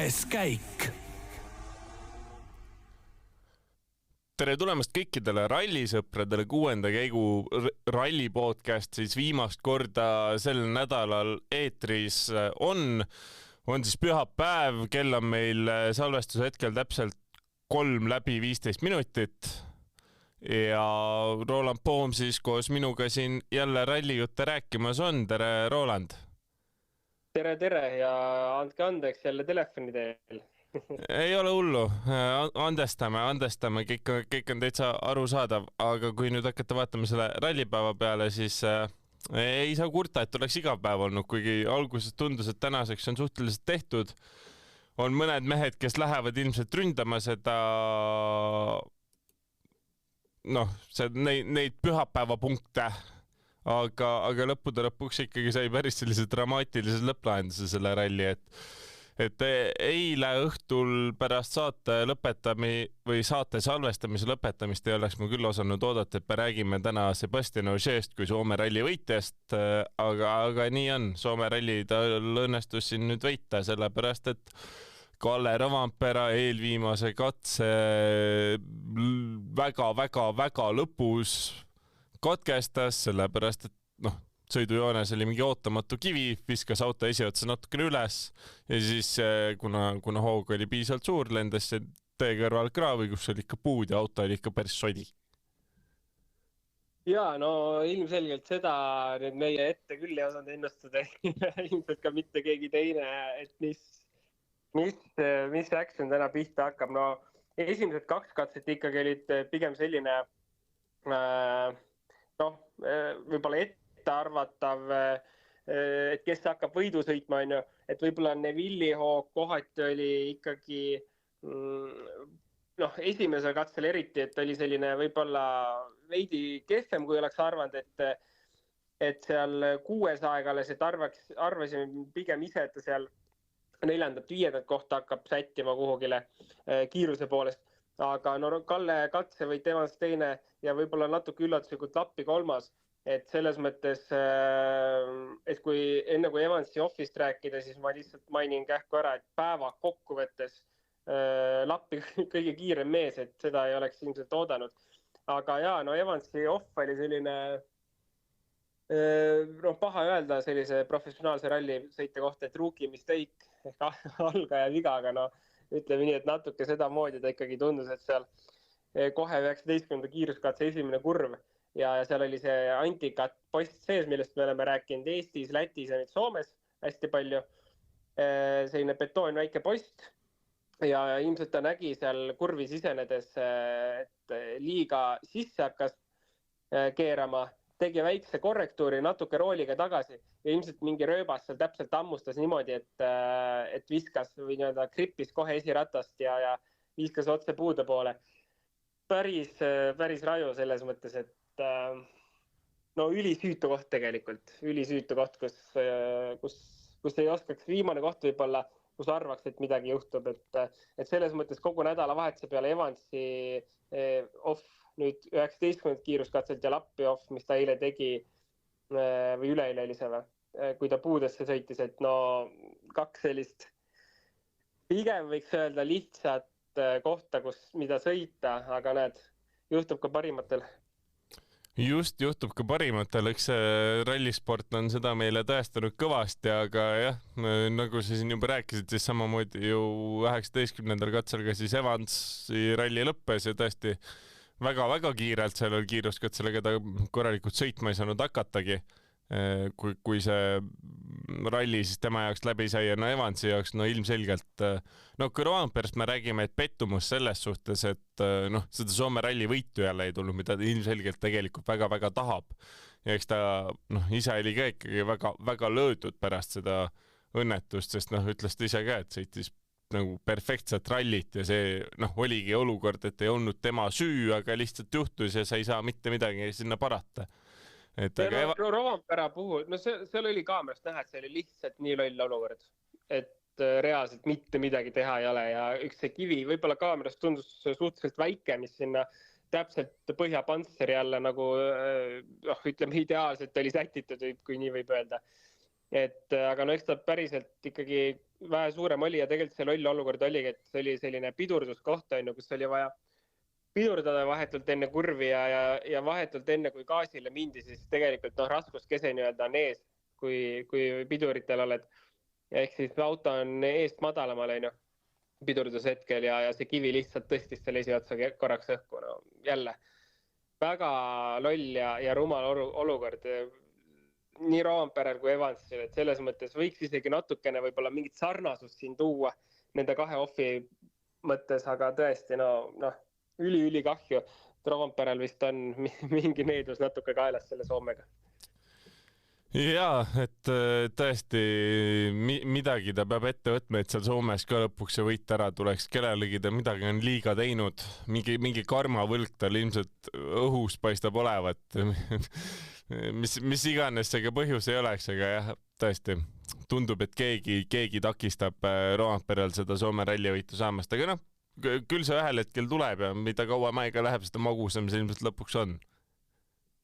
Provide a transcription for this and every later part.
Üleskäik. Tere tulemast kõikidele rallisõpradele 6. käigu ralli podcast siis viimast korda sel nädalal eetris on siis pühapäev, kell on meil salvestuse hetkel täpselt 3:15 minutit ja Roland Poom siis koos minuga siin jälle rallijutte rääkimas on. Tere, Roland! Tere ja andke andeks jälle telefoni teel. Ei ole hullu, andestame, kõik on täitsa arusaadav, aga kui nüüd hakata vaatama selle rallipäeva peale, siis ei saa kurta, et oleks iga päev olnud, kuigi alguses tundus, et tänaseks on suhteliselt tehtud. On mõned mehed, kes lähevad ilmselt ründama seda, neid pühapäevapunkte, aga lõppude lõpuks ikkagi sai päris sellise dramaatilise lõpplahenduse selle ralli, et eile õhtul pärast saate salvestamise lõpetamist ei oleks ma küll osanud oodata, et me räägime täna Sebastian Ogier'st kui Soome ralli võitjast, aga nii on. Soome ralli tal õnnestus siin nüüd võita, sellepärast et Kalle Rovanpera eelviimase katse väga lõpus katkestas, sellepärast et sõidujoones oli mingi ootamatu kivi, viskas auto esiotsa natukene üles ja siis kuna hoog oli piisavalt suur, lendas see tee kõrval kraavi, kus oli ikka puud ja auto oli ikka päris sodi. Jaa, ilmselgelt seda nüüd meie ette küll ei osanud ennustada, ilmselt ka mitte keegi teine, et mis action täna pihta hakkab. Esimesed 2 katset ikkagi olid pigem selline võib-olla arvatav, et kes hakkab võidu sõitma, et võib-olla Neville'i hoog kohati oli ikkagi esimesel katsel eriti, et oli selline võib-olla veidi kehvem, kui oleks arvanud, et seal 6 aegales, et arvasime pigem ise, et ta seal 4.-5. kohta hakkab sättima kuhugile kiiruse poolest, aga Kalle katse võit Evans 2. ja võib-olla natuke üllatuslikult Lappi 3. Et selles mõttes, et enne kui Evansi offist rääkida, siis ma lihtsalt mainin kähku ära, et päeva kokkuvõttes Lappi kõige kiirem mees, et seda ei oleks ilmselt oodanud. Aga Evansi off oli selline, paha öelda sellise professionaalse ralli sõite kohta, et rookie mistake ehk algaja viga, aga ütleme nii, et natuke seda moodi ta ikkagi tundus, et seal kohe 19. kiiruskatse esimene kurv ja seal oli see antikat post sees, millest me oleme rääkinud Eestis, Lätis ja nüüd Soomes hästi palju. Selline betoon väike post ja ilmselt ta nägi seal kurvi sisenedes, et liiga sisse hakkas keerama, tegi väikse korrektuuri natuke rooliga tagasi ja ilmselt mingi rööbas seal täpselt ammustas niimoodi, et viskas või krippis kohe esiratast ja viskas otse puude poole. Päris raju selles mõttes, et ülisüütu koht tegelikult, ülisüütu koht, kus ei oskaks viimane koht võib-olla, kus arvaks, et midagi juhtub, et selles mõttes kogu nädalavahetuse peale Evansi off nüüd 19. kiiruskatselt ja Lappi off, mis ta eile tegi või üleeile oli see, kui ta puudesse sõitis, et 2 sellist pigem võiks öelda lihtsat kohta, mida sõita, aga juhtub ka parimatel. Just juhtub ka parimatel, eks rallisport on seda meile tõestanud kõvasti, aga jah, nagu sa siin juba rääkisid, siis samamoodi ju 19. katsel ka siis Evansi ralli lõppes ja tõesti väga kiirelt sellel kiiruskatsel, ega ta korralikult sõitma ei saanud hakatagi, kui see ralli siis tema jaoks läbi sai ja Evansi jaoks ilmselgelt kui Rovanperast me räägime, et pettumus selles suhtes, et seda Soome ralli võitu jälle ei tulnud, mida ta ilmselgelt tegelikult väga tahab ja eks ta ise oli ka ikkagi väga löödud pärast seda õnnetust, sest ütles ta ise ka, et sõitis perfektset rallit ja see oligi olukord, et ei olnud tema süü, aga lihtsalt juhtus ja sa ei saa mitte midagi sinna parata. Rovanpera puhul, seal oli kaamerast näha, et see oli lihtsalt nii loll olukord, et reaalselt mitte midagi teha ei ole ja üks see kivi võib-olla kaamerast tundus suhteliselt väike, mis sinna täpselt põhjapantseri alla ütleme ideaalselt oli sätitud, kui nii võib öelda. aga no eks ta päriselt ikkagi vähe suurem oli ja tegelikult see loll olukord oligi, et see oli selline pidurduskoht, kus oli vaja pidurdada vahetult enne kurvi ja vahetult enne, kui gaasile mindi, siis tegelikult raskuskese nii-öelda on ees, kui piduritel oled. Ehk siis auto on eest madalamal, pidurdushetkel ja see kivi lihtsalt tõstis selle esiotsa korraks õhku. No jälle väga loll ja rumal olukord nii Roomperel kui Evansil, et selles mõttes võiks isegi natukene võib-olla mingit sarnasust siin tuua nende kahe offi mõttes, aga tõesti, üli kahju. Roomperel vist on mingi needus natuke kaelas selle Soomega. Jaa, et tõesti midagi ta peab ette võtma, et seal Soomes ka lõpuks see võit ära tuleks. Kellelegi ta midagi on liiga teinud. Mingi karmavõlg tal ilmselt õhus paistab olevat. mis iganes see ka põhjus ei oleks, aga jah, tõesti tundub, et keegi takistab Roomperel seda Soome rallivõitu saamast. Aga küll see ühel hetkel tuleb ja mida kauem aega läheb, seda magusam see ilmselt lõpuks on.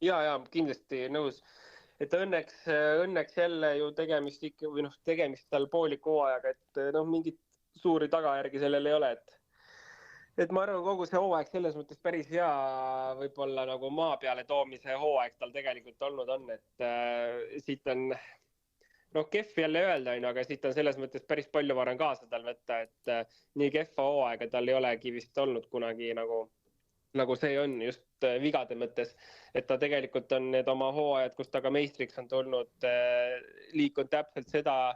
Ja, kindlasti nõus. Et õnneks jälle ju tegemist tal pooliku hooajaga, et mingit suuri tagajärgi sellel ei ole, et ma arvan, kogu see hooaeg selles mõttes päris hea võib-olla nagu maa peale toomise hooaeg tal tegelikult olnud on, et siit on kehv jälle öelda, aga siit on selles mõttes päris palju varan kaasa tal võtta, et nii kehva hooaega tal ei olegi vist olnud kunagi nagu see on just vigade mõttes, et ta tegelikult on need oma hooajad, kus ta ka meistriks on tulnud, liikunud täpselt seda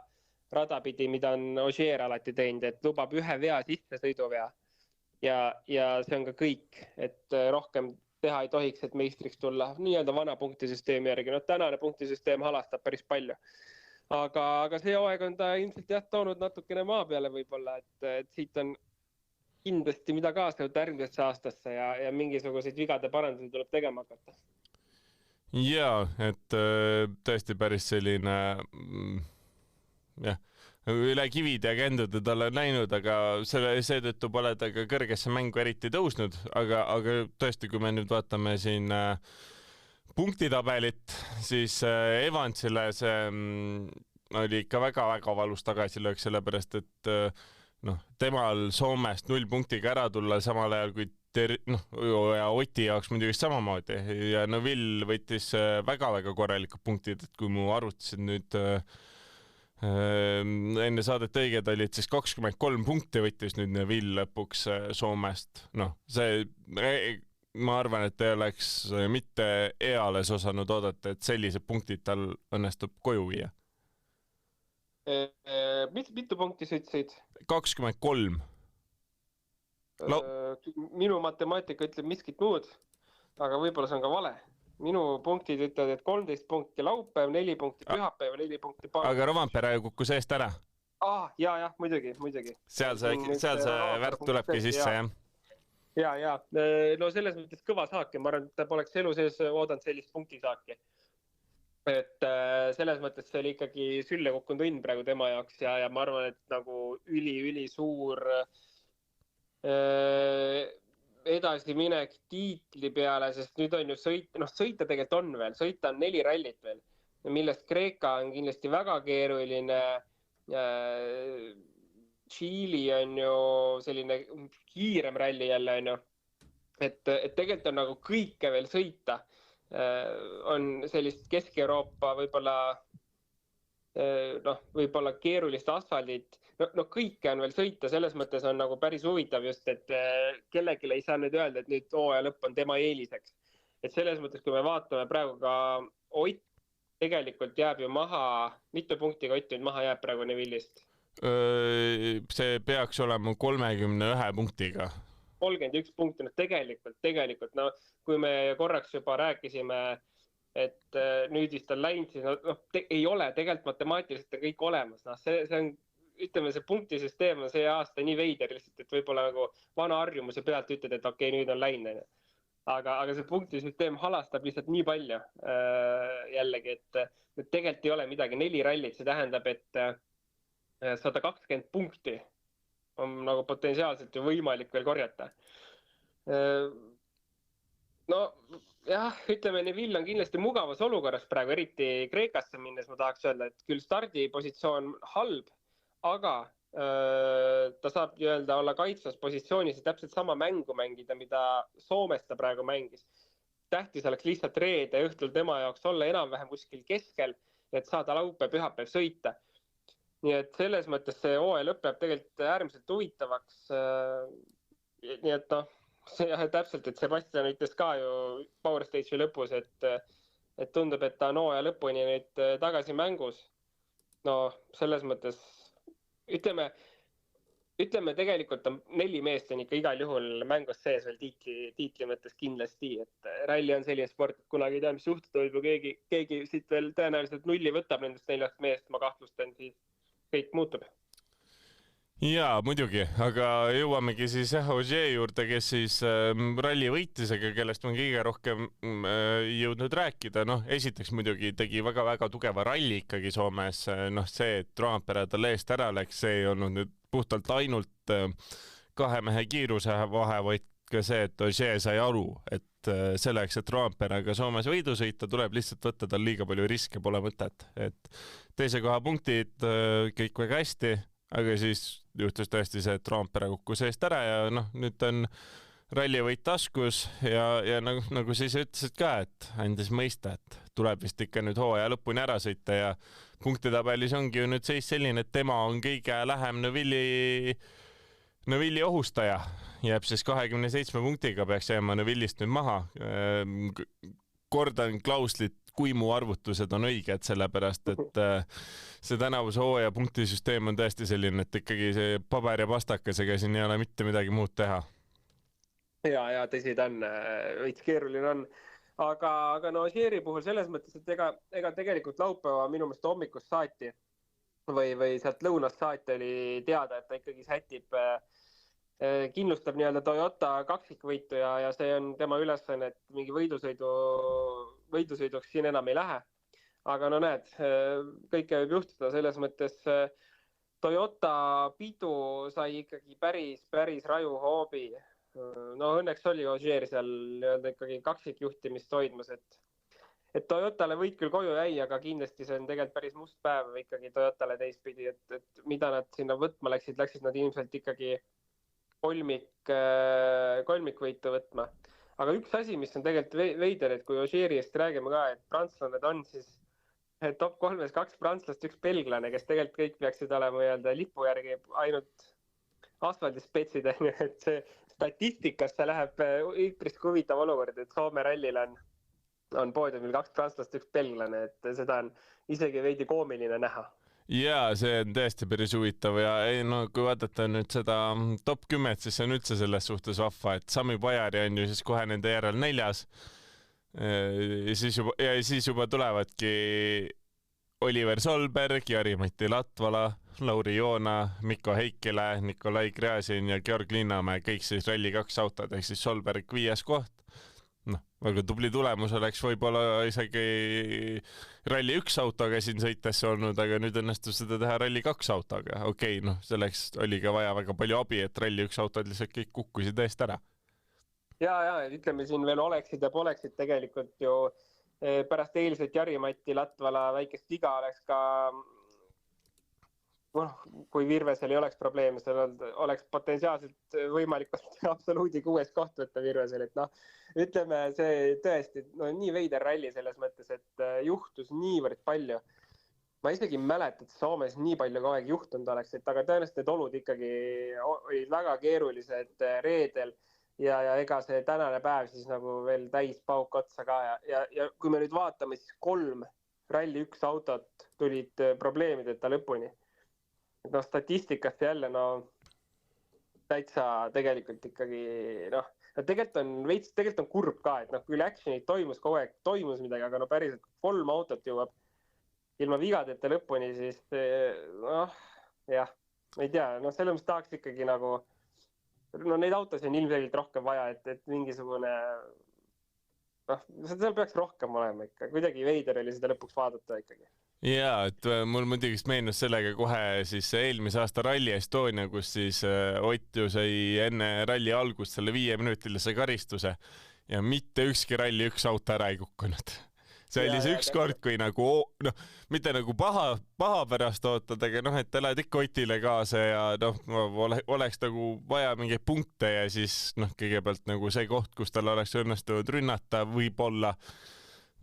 rada pidi, mida on Ogier alati teinud, et lubab ühe vea sisse sõiduvea ja see on ka kõik, et rohkem teha ei tohiks, et meistriks tulla nii-öelda vana punktisüsteemi järgi. Tänane punktisüsteem halastab päris palju, aga see hooaeg on ta ilmselt toonud natukene maa peale võib-olla, et siit on kindlasti mida kaasa võtta järgmisesse aastasse ja mingisuguseid vigade parandusi tuleb tegema hakata. Jaa, et tõesti päris selline üle kivid ja kändude talle näinud, aga seetõttu pole ta ka kõrgesse mängu eriti tõusnud, aga tõesti, kui me nüüd vaatame siin punktitabelit, siis Evansile see oli ikka väga-väga valus tagasilöök, sellepärast et temal Soomest 0 punktiga ära tulla samal ajal kui ja Oti jaoks muidugi samamoodi ja Neville võttis väga-väga korralikud punktid, et kui mu arvutasid nüüd enne saadet õiged olid, siis 23 punkti võttis nüüd Neville lõpuks Soomest. Ma arvan, et ei oleks mitte eales osanud oodata, et sellised punktid tal õnnestub koju viia. Mitu punkti sõitsid? 23. Minu matemaatika ütleb miskit muud, aga võib-olla see on ka vale. Minu punktid ütlevad, et 13 punkti laupäev, 4 punkti pühapäev, 4 punkti paar. Aga Rovampere kukkus eest ära. Ja, muidugi. Seal see värk tulebki sisse, jah? Ja. No selles mõttes kõva saak ja ma arvan, et ta poleks elu sees oodanud sellist punktisaaki. Et selles mõttes see oli ikkagi sülle kukkunud õnn praegu tema jaoks ja ma arvan, et nagu üli suur edasiminek tiitli peale, sest nüüd on ju sõita tegelikult on veel, sõita on 4 rallit veel, millest Kreeka on kindlasti väga keeruline. Tšiili on ju selline kiirem ralli jälle, et tegelikult on nagu kõike veel sõita. On sellist Kesk-Euroopa võib-olla keerulist asfaldit, kõike on veel sõita, selles mõttes on nagu päris huvitav just, et kellelegi ei saa nüüd öelda, et nüüd hooaja lõpp on tema eeliseks. Et selles mõttes, kui me vaatame praegu ka Ott tegelikult jääb ju maha, mitu punktiga Ott nüüd maha jääb praegu Neville'ist? See peaks olema 31 punktiga. 31 punkti, tegelikult, kui me korraks juba rääkisime, et nüüd vist on läinud, siis ei ole, tegelikult matemaatiliselt on kõik olemas. See on, ütleme, see punktisüsteem on see aasta nii veider lihtsalt, et võib-olla nagu vana harjumuse pealt ütled, et okei, nüüd on läinud. Aga see punktisüsteem halastab lihtsalt nii palju jällegi, et tegelikult ei ole midagi 4 rallit, see tähendab, et 120 punkti on nagu potentsiaalselt ju võimalik veel korjata. jah, ütleme, Neville on kindlasti mugavas olukorras praegu, eriti Kreekasse minnes ma tahaks öelda, et küll stardipositsioon halb, aga ta saab nii-öelda olla kaitsvas positsioonis ja täpselt sama mängu mängida, mida Soomes ta praegu mängis. Tähtis oleks lihtsalt reede õhtul tema jaoks olla enam-vähem kuskil keskel, et saada laupäev-pühapäev sõita. Nii et selles mõttes see hooaja lõpp läheb tegelikult äärmiselt huvitavaks. Nii et noh, see täpselt, et Sebastian ütles ka ju Power Stage'i lõpus, et tundub, et ta on hooaja lõpuni nüüd tagasi mängus. No selles mõttes, ütleme tegelikult on 4 meest on ikka igal juhul mängus sees veel tiitli mõttes kindlasti, et ralli on selline sport, et kunagi ei tea, mis juhtuda võib ju keegi siit veel tõenäoliselt nulli võtab nendest 4 meest, ma kahtlustan, siis kõik muutub. Jaa, muidugi, aga jõuamegi siis Ogier juurde, kes siis ralli võitis, aga kellest on kõige rohkem jõudnud rääkida. Noh, esiteks muidugi tegi väga-väga tugeva ralli ikkagi Soomes. Noh, see, et Roompere talle eest ära läks, see ei olnud nüüd puhtalt ainult 2 mehe kiiruse vahe, vaid ka see, et Ogier sai aru, et selleks, et Roomperega Soomes võidu sõita, tuleb lihtsalt võtta tal liiga palju riske, pole mõtet. Et teise koha punktid kõik väga hästi, aga siis juhtus tõesti see, et Roompere kukkus eest ära ja noh, nüüd on rallivõit taskus ja nagu siis ütlesid ka, et andis mõista, et tuleb vist ikka nüüd hooaja lõpuni ära sõita ja punktitabelis ongi ju nüüd seis selline, et tema on kõige lähem Neuvilli ohustaja. Jääb siis 27 punktiga, peaks jääma Neuvillist nüüd maha. Kordan klauslit, kui mu arvutused on õiged, sellepärast, et see tänavuse hooaja punktisüsteem on tõesti selline, et ikkagi see paber ja pastakasega siin ei ole mitte midagi muud teha. Ja tõsi ta on, veits keeruline on. Aga no Ogieri puhul selles mõttes, et ega tegelikult laupäeva minu meelest hommikust saati või sealt lõunast saati oli teada, et ta ikkagi sätib, kindlustab nii-öelda Toyota kaksikvõitu ja see on tema ülesanne, et mingi võidusõiduks siin enam ei lähe. Aga no näed, kõike võib juhtuda, selles mõttes Toyota pidu sai ikkagi päris raju hoobi. No õnneks oli Ogier seal ikkagi kaksikjuhtimist hoidmas, et Toyotale võit küll koju jäi, aga kindlasti see on tegelikult päris must päev ikkagi Toyotale teistpidi, et mida nad sinna võtma läksid nad ilmselt ikkagi kolmikvõitu võtma. Aga üks asi, mis on tegelikult veider, et kui Ogierist räägime ka, et prantslased on siis top 3-s 2 prantslast, 1 belglane, kes tegelikult kõik peaksid olema lipu järgi ainult asfaldispetsid, et see statistikasse läheb üpris huvitav olukord, et Soome rallil on poodiumil 2 prantslast, 1 belglane, et seda on isegi veidi koomiline näha. Jaa, see on tõesti päris huvitav ja no, kui vaadata nüüd seda top 10, siis see on üldse selles suhtes vahva, et Sami Pajari on ju siis kohe nende järel 4. Ja siis juba tulevadki Oliver Solberg, Jari-Mati Latvala, Lauri Joona, Mikko Heikkele, Nikolai Gräzin ja Georg Linnamäe, kõik siis Rally 2 autod, ehk siis Solberg 5. koht. Noh, väga tubli tulemus oleks võib-olla isegi Rally 1 autoga siin sõites olnud, aga nüüd õnnestus seda teha Rally 2 autoga. Okei, noh, selleks oli ka vaja väga palju abi, et Rally 1 autod lihtsalt kõik kukkusid eest ära. Ja, ütleme siin veel oleksid ja poleksid tegelikult ju pärast eilset Jari-Mati Latvala väikest viga oleks ka, kui Virvesel ei oleks probleeme, seal oleks potentsiaalselt võimalik absoluudi 6 koht võtta Virvesel, et noh, ütleme see tõesti nii veider ralli selles mõttes, et juhtus niivõrd palju. Ma isegi mäleta, et Soomes nii palju kogu aeg juhtunud oleks, aga tõenäoliselt need olud ikkagi olid väga keerulised reedel ja ega see tänane päev siis nagu veel täis pauk otsa ka ja kui me nüüd vaatame, siis 3 Rally 1 autot tulid probleemideta lõpuni. No statistikast jälle täitsa tegelikult ikkagi tegelikult on kurb ka, et küll actionid toimus kogu aeg, toimus midagi, aga päriselt 3 autot jõuab ilma vigadeta lõpuni, siis jah, ei tea, selle mõttes tahaks ikkagi neid autosid on ilmselgelt rohkem vaja, et mingisugune seal peaks rohkem olema ikka, kuidagi veider oli seda lõpuks vaadata ikkagi. Jaa, et mul muidugi meenus sellega kohe siis eelmise aasta Rally Estonia, kus siis Ott ju sai enne ralli algust selle 5-minutilise karistuse ja mitte ükski ralli üks auto ära ei kukkunud. See oli see üks kord, kui nagu, noh, mitte nagu paha pärast ootad, aga noh, et lähed ikka Otile kaasa ja noh, oleks nagu vaja mingeid punkte ja siis noh, kõigepealt nagu see koht, kus tal oleks õnnestunud rünnata, võib-olla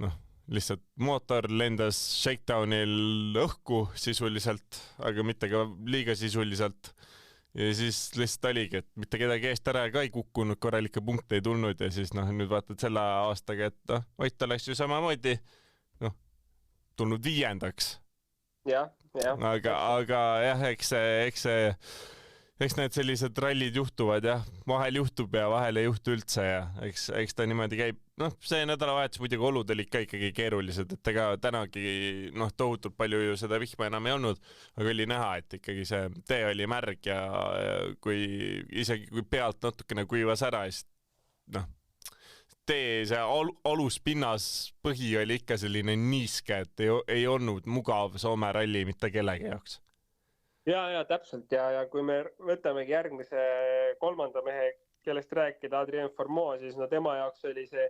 noh, lihtsalt mootor lendas shakedownil õhku sisuliselt, aga mitte ka liiga sisuliselt. Ja siis lihtsalt oligi, et mitte kedagi eest ära ka ei kukkunud, korralikke punkte ei tulnud ja siis noh, nüüd vaatad selle aastaga, et noh, Ott oleks ju samamoodi tulnud 5. Aga jah, eks need sellised rallid juhtuvad jah, vahel juhtub ja vahel ei juhtu üldse ja eks ta niimoodi käib. Noh, see nädalavahetus muidugi olud olid ka ikkagi keerulised, et ega tänagi noh, tohutult palju ju seda vihma enam ei olnud, aga oli näha, et ikkagi see tee oli märg ja isegi kui pealt natukene kuivas ära, siis noh, tee see aluspinnas põhi oli ikka selline niiske, et ei olnud mugav Soome ralli mitte kellegi jaoks. Ja täpselt ja kui me võtamegi järgmise 3. mehe, kellest rääkida, Adrien Fourmaux, siis no tema jaoks oli see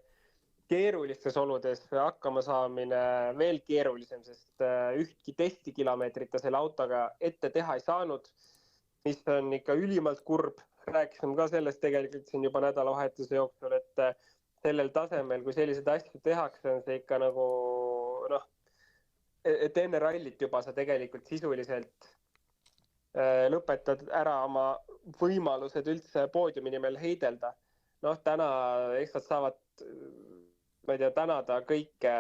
keerulistes oludes hakkama saamine veel keerulisem, sest ühtki testikilomeetrit ta selle autoga ette teha ei saanud, mis on ikka ülimalt kurb. Rääkisime ka sellest tegelikult siin juba nädalavahetuse jooksul, et sellel tasemel, kui sellised asju tehakse, on see ikka nagu noh, et enne rallit juba sa tegelikult sisuliselt lõpetad ära oma võimalused üldse poodiumi nimel heidelda. Noh, täna eks nad saavad, ma ei tea, tänada kõike,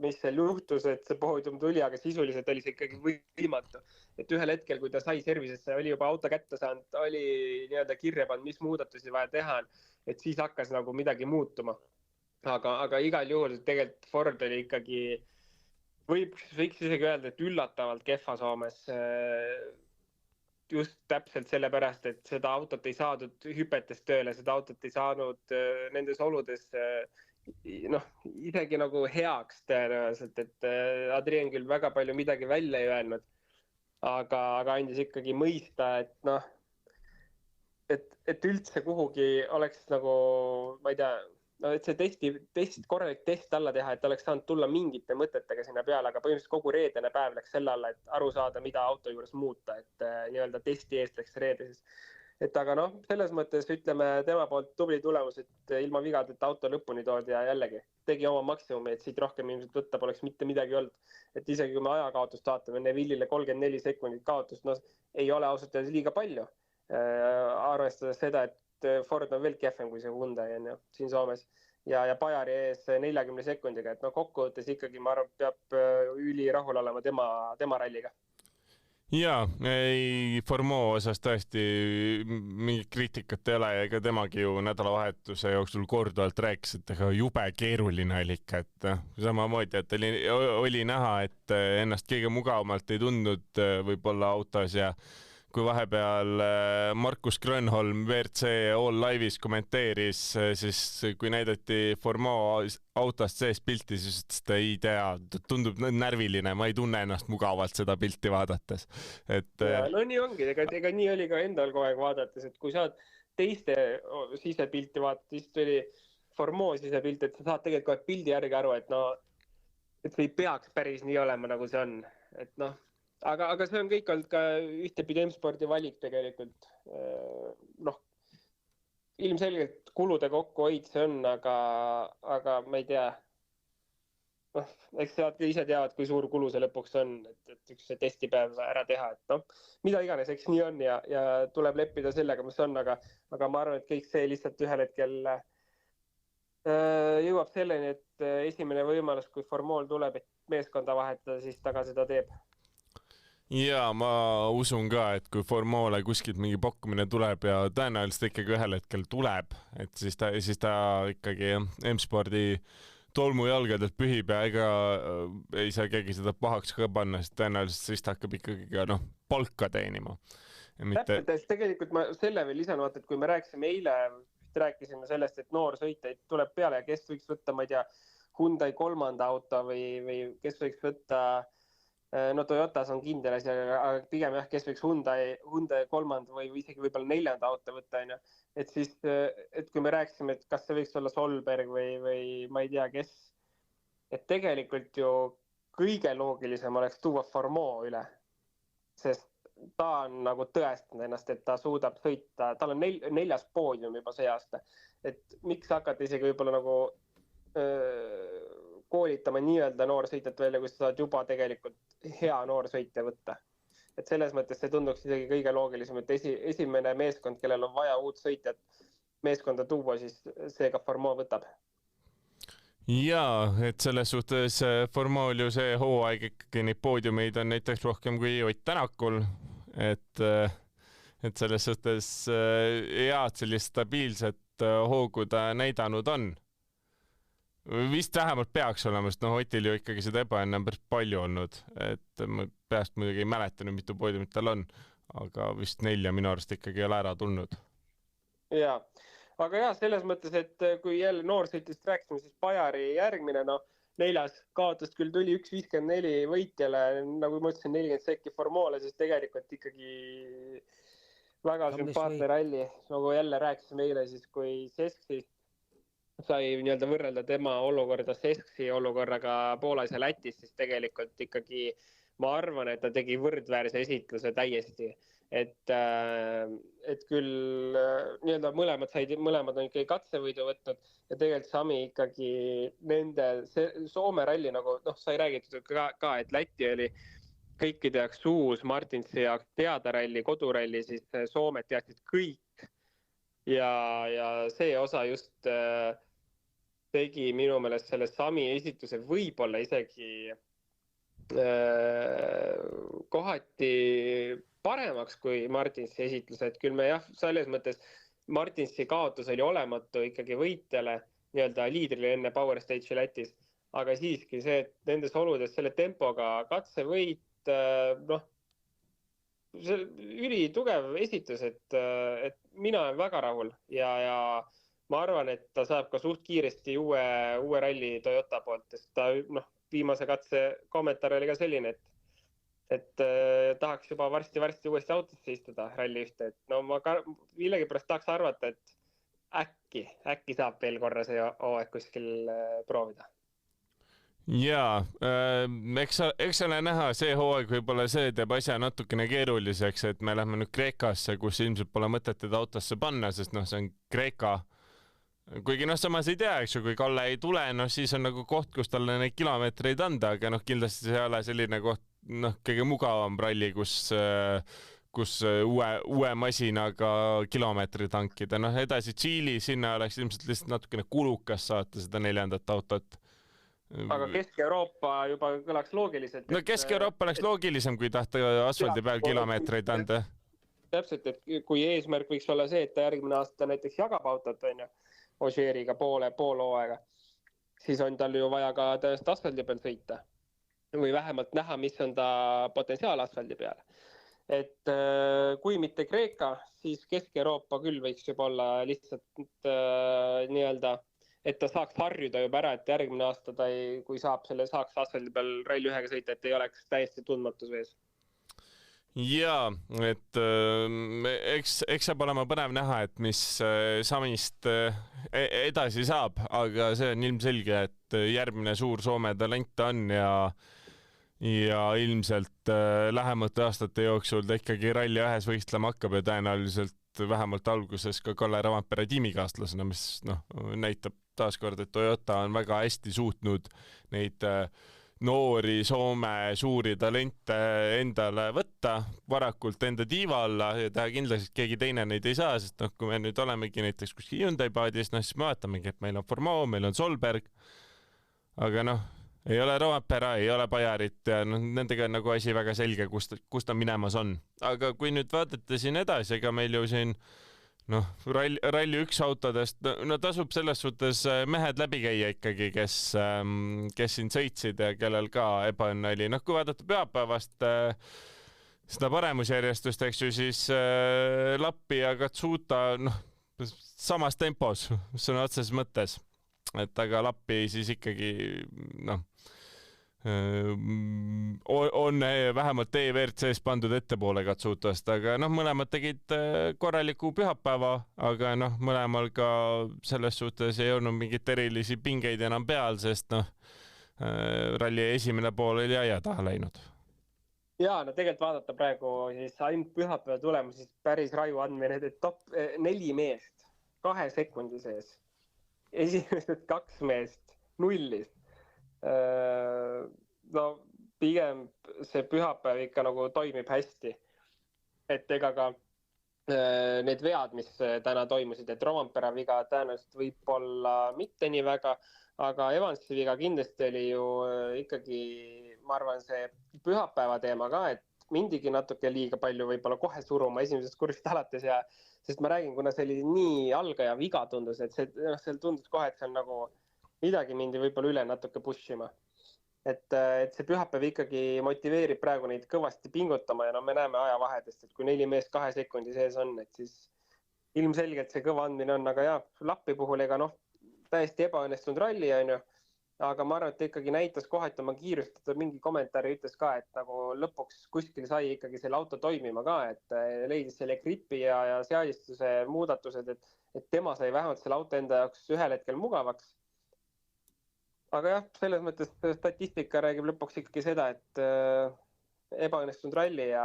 mis seal juhtus, et see poodium tuli, aga sisuliselt oli see ikkagi võimatu. Et ühel hetkel, kui ta sai servisesse, oli juba auto kätte saanud, oli nii-öelda kirja pannud, mis muudatusi vaja teha, et siis hakkas nagu midagi muutuma. Aga igal juhul tegelikult Ford oli ikkagi, võiks isegi öelda, et üllatavalt kehva Soomes. Just täpselt sellepärast, et seda autot ei saadud hüpetes tööle, seda autot ei saanud nendes oludes noh, isegi nagu heaks tõenäoliselt, et Adrien küll väga palju midagi välja ei öelnud, aga andis ikkagi mõista, et noh, et üldse kuhugi oleks nagu, ma ei tea, no et see korralik test alla teha, et oleks saanud tulla mingite mõtetega sinna peale, aga põhimõtteliselt kogu reedene päev läks selle alla, et aru saada, mida auto juures muuta, et nii-öelda testi eest läks reedeses. Et aga noh, selles mõttes ütleme tema poolt tubli tulemus, et ilma vigadeta auto lõpuni toodi ja jällegi tegi oma maksimumi, et siit rohkem ilmselt võtta poleks mitte midagi olnud. Et isegi kui me ajakaotust vaatame, Neville'ile 34 sekundit kaotust, no ei ole ausalt öeldes liiga palju. Arvestades seda, et Ford on veel kehvem kui see Hyundai on ju, siin Soomes ja Bajari ees 40 sekundiga, et no kokkuvõttes ikkagi ma arvan, peab üli rahul olema tema ralliga. Jaa, ei Fourmaux osas tõesti mingit kriitikat ei ole ja ega temagi ju nädalavahetuse jooksul korduvalt rääkis, et ega jube keeruline oli ikka, et samamoodi, et oli näha, et ennast kõige mugavamalt ei tundnud võib-olla autos ja kui vahepeal Markus Grönholm WRC All Live'is kommenteeris, siis kui näidati Fourmaux autost sees pilti, siis ta ei tea, tundub närviline, ma ei tunne ennast mugavalt seda pilti vaadates. No nii ongi, ega nii oli ka endal kogu aeg vaadates, et kui saad teiste sisepilti vaadata, siis tuli Fourmaux sisepilt, et sa saad tegelikult kohe pildi järgi aru, et no, et see ei peaks päris nii olema, nagu see on, et noh, aga see on kõik olnud ka ühtepidi M-spordi valik tegelikult. Noh, ilmselgelt kulude kokkuhoid see on, aga ma ei tea. Noh, eks nad ise teavad, kui suur kulu see lõpuks on, et üks testipäev ära teha. Et noh, mida iganes, eks nii on ja tuleb leppida sellega, mis on, aga ma arvan, et kõik see lihtsalt ühel hetkel jõuab selleni, et esimene võimalus, kui Fourmaux tuleb, et meeskonda vahetada, siis ta ka seda teeb. Ja ma usun ka, et kui Fourmaux'le kuskilt mingi pakkumine tuleb ja tõenäoliselt ikkagi ühel hetkel tuleb, et siis ta ikkagi M-spordi tolmujalgadelt pühib ja ega ei saa keegi seda pahaks ka panna, sest tõenäoliselt siis ta hakkab ikkagi ka palka teenima. Täpselt, tegelikult ma selle veel lisan, vaata, et kui me rääkisime sellest, et noor sõitjaid tuleb peale ja kes võiks võtta, ma ei tea, Hyundai 3. auto või kes võiks võtta no Toyotas on kindel asi, aga pigem jah, kes võiks Hyundai kolmanda või isegi võib-olla neljanda auto võtta, on ju. Et siis, et kui me rääkisime, et kas see võiks olla Solberg või ma ei tea, kes, et tegelikult ju kõige loogilisem oleks tuua Formeau üle, sest ta on nagu tõestanud ennast, et ta suudab sõita, tal on 4. poodium juba see aasta, et miks hakata isegi võib-olla nagu koolitama nii-öelda noorsõitjat välja, kui sa saad juba tegelikult hea noorsõitja võtta. Et selles mõttes see tunduks isegi kõige loogilisem, et esimene meeskond, kellel on vaja uut sõitjat meeskonda tuua, siis seega Formeau võtab. Jaa, et selles suhtes Formeau'l ju see hooaeg ikkagi neid poodiumeid on näiteks rohkem kui Ott Tänakul, et selles suhtes head sellist stabiilset hoogu ta näidanud on. Vist vähemalt peaks olema, sest Otil ju ikkagi seda ebaõnne on päris palju olnud, et ma peast muidugi ei mäleta, mitu poodiumit tal on, aga vist 4 minu arust ikkagi ei ole ära tulnud. Jaa, aga jah, selles mõttes, et kui jälle noorsõitist rääksime, siis Bajari järgmine, 4. kaotust küll tuli 1.54 võitjale, nagu ma ütlesin, 40 sekki Formeau'le, siis tegelikult ikkagi väga sümpaatne ralli, nagu jälle rääkisime eile siis, kui Seski sai nii-öelda võrrelda tema olukorda Seski olukorraga Poolas ja Lätis, siis tegelikult ikkagi ma arvan, et ta tegi võrdväärse esitluse täiesti. Et küll nii-öelda mõlemad on ikkagi katsevõidu võtnud ja tegelikult Sami ikkagi nende Soome ralli nagu, sai räägitud ka, et Läti oli kõikide jaoks uus, Martinsi jaoks teada ralli, koduralli, siis Soomet teadsid kõik ja see osa just tegi minu meelest selle Sami esituse võib-olla isegi kohati paremaks kui Martinsi esitlus, et küll me jah, selles mõttes Martinsi kaotus oli olematu ikkagi võitjale, nii-öelda liidrile enne Power Stage'i Lätis, aga siiski see, et nendes oludes selle tempoga katsevõit, see ülitugev esitus, et mina olen väga rahul ja ma arvan, et ta saab ka suht kiiresti uue ralli Toyota poolt, sest ta viimase katse kommentaar oli ka selline, et tahaks juba varsti uuesti autosse istuda ralli ühte, et ma millegipärast tahaks arvata, et äkki saab veel korra see hooaeg kuskil proovida. Jaa, eks ole näha, see hooaeg võib-olla see teeb asja natukene keeruliseks, et me lähme nüüd Kreekasse, kus ilmselt pole mõtet teda autosse panna, sest see on Kreeka. Kuigi samas ei tea, eks ju, kui Kalle ei tule, siis on nagu koht, kus talle neid kilomeetreid anda, aga kindlasti see ei ole selline koht, kõige mugavam ralli, kus uue masinaga kilomeetri tankida. Edasi Tšiili, sinna oleks ilmselt lihtsalt natukene kulukas saata seda 4. autot. Aga Kesk-Euroopa juba kõlaks loogiliselt. Kesk-Euroopa oleks loogilisem, kui tahta asfaldi peal kilomeetreid anda. Täpselt, et kui eesmärk võiks olla see, et ta järgmine aasta näiteks jagab autot, on ju, Ožeeriga pool hooaega, siis on tal ju vaja ka tõenäoliselt asfaldi peal sõita või vähemalt näha, mis on ta potentsiaal asfaldi peal. Et kui mitte Kreeka, siis Kesk-Euroopa küll võiks juba olla lihtsalt nii-öelda, et ta saaks harjuda juba ära, et järgmine aasta kui saaks asfaldi peal ralli 1-ga sõita, et ei oleks täiesti tundmatus vees. Jaa, et eks saab olema põnev näha, et mis Samist edasi saab, aga see on ilmselge, et järgmine suur Soome talent on ja ilmselt lähemate aastate jooksul ta ikkagi ralli 1 võistlema hakkab ja tõenäoliselt vähemalt alguses ka Kalle Ravampere tiimikaaslasena, mis näitab taaskord, et Toyota on väga hästi suutnud neid noori Soome suuri talente endale võtta, varakult enda tiiva alla ja teha kindlasti keegi teine neid ei saa, sest kui me nüüd olemegi näiteks kuskil Hyundai paadis, siis me vaatamegi, et meil on Formeau, meil on Solberg, aga ei ole Ravampere, ei ole Bajarit ja nendega on nagu asi väga selge, kus ta minemas on. Aga kui nüüd vaatate siin edasi, ega meil ju siin ralli 1 autodest, tasub selles suhtes mehed läbi käia ikkagi, kes siin sõitsid ja kellel ka ebaõnne oli. Kui vaadata pühapäevast seda paremusjärjestust, eks ju, siis Lappi ja Katsuta samas tempos, sõna otseses mõttes. Et aga Lappi siis ikkagi on vähemalt EWRC-s pandud ettepoole Katsutast, aga noh, mõlemad tegid korraliku pühapäeva, aga noh, mõlemal ka selles suhtes ei olnud mingit erilisi pingeid enam peal, sest noh, ralli esimene pool oli aia taha läinud. Jaa, no tegelikult vaadata praegu siis ainult pühapäeva tulemus, siis päris raju andmine, et top 4 meest 2 sekundi sees. Esimesed 2 meest nullis. No pigem see pühapäev ikka nagu toimib hästi. Et ega ka need vead, mis täna toimusid, et Rovampere viga tõenäoliselt võib-olla mitte nii väga, aga Evansi viga kindlasti oli ju ikkagi, ma arvan, see pühapäeva teema ka, et mindigi natuke liiga palju võib-olla kohe suruma esimesest kursist alates ja sest ma räägin, kuna see oli nii algaja viga tundus, et seal tundus kohe, et see on nagu midagi mindi võib-olla üle natuke pushima. Et see pühapäev ikkagi motiveerib praegu neid kõvasti pingutama ja no me näeme ajavahedest, et kui 4 meest 2 sekundi sees on, et siis ilmselgelt see kõva andmine on, aga jah, Lappi puhul ega noh, täiesti ebaõnnestunud ralli on ju, aga ma arvan, et ikkagi näitas kohati oma kiirust, et mingi kommentaari ütles ka, et nagu lõpuks kuskil sai ikkagi selle auto toimima ka, et leidis selle gripi ja seadistuse muudatused, et tema sai vähemalt selle auto enda jaoks ühel hetkel mugavaks. Aga jah, selles mõttes statistika räägib lõpuks ikkagi seda, et ebaõnnestunud ralli ja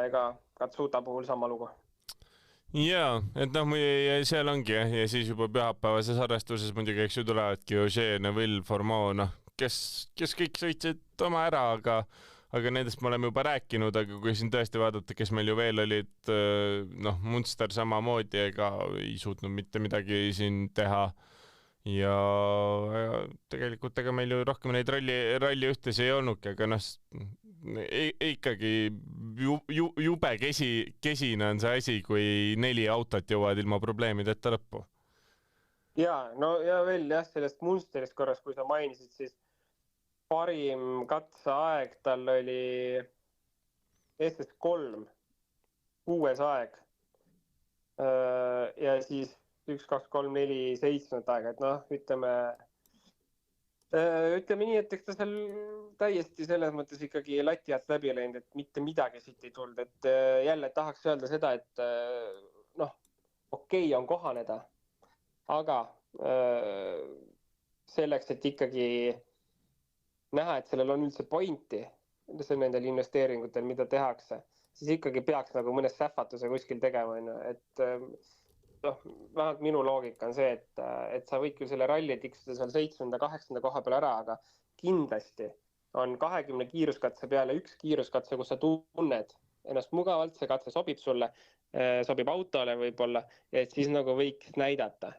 ega Katsuta puhul sama lugu. Jaa, et noh, seal ongi ja siis juba pühapäevases arvestuses muidugi, eks ju, tulevadki Ogier, Neville, Formaux, noh, kes kõik sõitsid oma ära, aga nendest me oleme juba rääkinud, aga kui siin tõesti vaadata, kes meil ju veel olid, noh, Munster samamoodi ega ei suutnud mitte midagi siin teha ja tegelikult ega meil ju rohkem neid ralli ühtesi ei olnudki, aga noh, ikkagi jube kesine on see asi, kui 4 autot jõuavad ilma probleemideta lõppu. Jaa, no ja veel jah, sellest Munsterist korras, kui sa mainisid, siis parim katseaeg tal oli SS3, 6. aeg. Ja siis 1, 2, 3, 4, 7 aega, et noh, ütleme nii, et eks ta seal täiesti selles mõttes ikkagi lati alt läbi läinud, et mitte midagi siit ei tulnud, et jälle tahaks öelda seda, et noh, okei on kohaneda, aga selleks, et ikkagi näha, et sellel on üldse pointi nendel investeeringutel, mida tehakse, siis ikkagi peaks nagu mõne sähvatuse kuskil tegema, et noh, vähemalt minu loogika on see, et sa võid küll selle ralli tiksuda seal 7. 8. koha peal ära, aga kindlasti on 20 kiiruskatse peale 1 kiiruskatse, kus sa tunned ennast mugavalt, see katse sobib sulle, sobib autole võib-olla, et siis nagu võiks näidata.